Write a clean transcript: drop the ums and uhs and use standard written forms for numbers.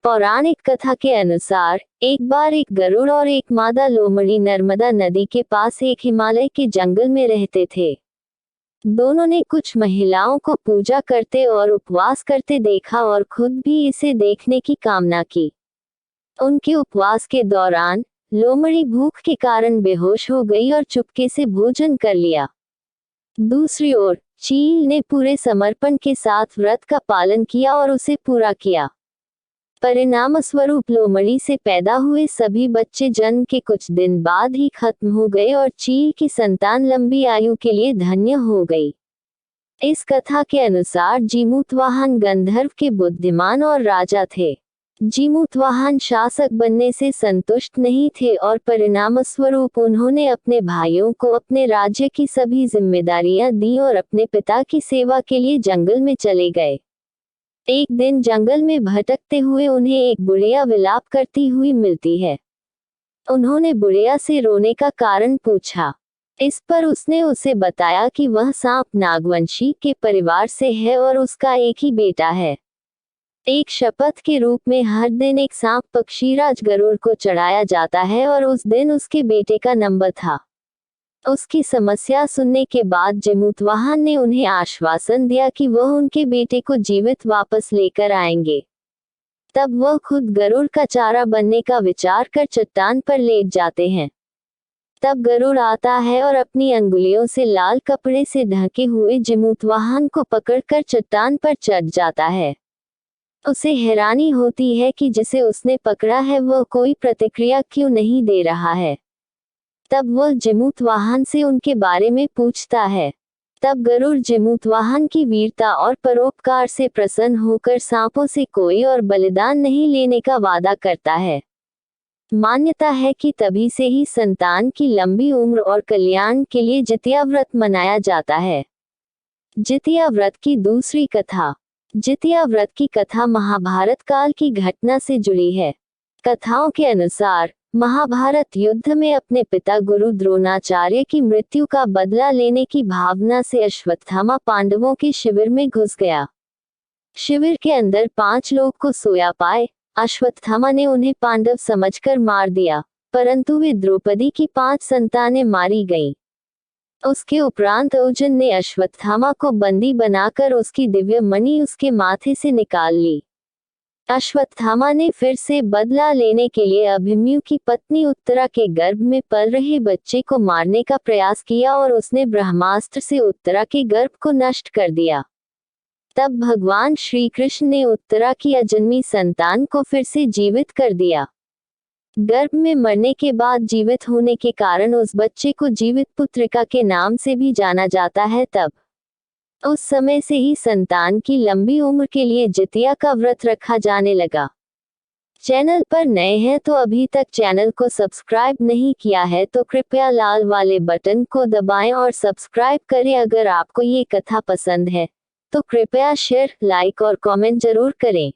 पौराणिक कथा के अनुसार एक बार एक गरुड़ और एक मादा लोमड़ी नर्मदा नदी के पास एक हिमालय के जंगल में रहते थे। दोनों ने कुछ महिलाओं को पूजा करते और उपवास करते देखा और खुद भी इसे देखने की कामना की। उनके उपवास के दौरान लोमड़ी भूख के कारण बेहोश हो गई और चुपके से भोजन कर लिया। दूसरी ओर चील ने पूरे समर्पण के साथ व्रत का पालन किया और उसे पूरा किया। परिणाम स्वरूप लोमड़ी से पैदा हुए सभी बच्चे जन्म के कुछ दिन बाद ही खत्म हो गए और चील की संतान लंबी आयु के लिए धन्य हो गई। इस कथा के अनुसार जीमूतवाहन गंधर्व के बुद्धिमान और राजा थे। जीमूतवाहन शासक बनने से संतुष्ट नहीं थे और परिणाम स्वरूप उन्होंने अपने भाइयों को अपने राज्य की सभी जिम्मेदारियां दी और अपने पिता की सेवा के लिए जंगल में चले गए। एक दिन जंगल में भटकते हुए उन्हें एक बुढ़िया विलाप करती हुई मिलती है। उन्होंने बुढ़िया से रोने का कारण पूछा। इस पर उसने उसे बताया कि वह सांप नागवंशी के परिवार से है और उसका एक ही बेटा है। एक शपथ के रूप में हर दिन एक सांप पक्षीराज गरुड़ को चढ़ाया जाता है और उस दिन उसके बेटे का नंबर था। उसकी समस्या सुनने के बाद जीमूतवाहन ने उन्हें आश्वासन दिया कि वह उनके बेटे को जीवित वापस लेकर आएंगे। तब वह खुद गरुड़ का चारा बनने का विचार कर चट्टान पर लेट जाते हैं। तब गरुड़ आता है और अपनी अंगुलियों से लाल कपड़े से ढके हुए जीमूतवाहन को पकड़कर चट्टान पर चढ़ जाता है। उसे हैरानी होती है कि जिसे उसने पकड़ा है वह कोई प्रतिक्रिया क्यों नहीं दे रहा है। तब वह जीमूतवाहन से उनके बारे में पूछता है। तब गरुड़ जीमूतवाहन की वीरता और परोपकार से प्रसन्न होकर सांपों से कोई और बलिदान नहीं लेने का वादा करता है। मान्यता है कि तभी से ही संतान की लंबी उम्र और कल्याण के लिए जितिया व्रत मनाया जाता है। जितिया व्रत की दूसरी कथा। जितिया व्रत की कथा महाभारत काल की घटना से जुड़ी है। कथाओं के अनुसार महाभारत युद्ध में अपने पिता गुरु द्रोणाचार्य की मृत्यु का बदला लेने की भावना से अश्वत्थामा पांडवों के शिविर में घुस गया। शिविर के अंदर 5 लोग को सोया पाए। अश्वत्थामा ने उन्हें पांडव समझकर मार दिया, परंतु वे द्रौपदी की 5 संतानें मारी गईं। उसके उपरांत अर्जुन ने अश्वत्थामा को बंदी बनाकर उसकी दिव्य मणि उसके माथे से निकाल ली। अश्वत्थामा ने फिर से बदला लेने के लिए अभिमन्यु की पत्नी उत्तरा के गर्भ में पल रहे बच्चे को मारने का प्रयास किया और उसने ब्रह्मास्त्र से उत्तरा के गर्भ को नष्ट कर दिया। तब भगवान श्री कृष्ण ने उत्तरा की अजन्मी संतान को फिर से जीवित कर दिया। गर्भ में मरने के बाद जीवित होने के कारण उस बच्चे को जीवित पुत्रिका के नाम से भी जाना जाता है। तब उस समय से ही संतान की लंबी उम्र के लिए जितिया का व्रत रखा जाने लगा। चैनल पर नए हैं तो अभी तक चैनल को सब्सक्राइब नहीं किया है तो कृपया लाल वाले बटन को दबाएं और सब्सक्राइब करें। अगर आपको ये कथा पसंद है तो कृपया शेयर, लाइक और कमेंट जरूर करें।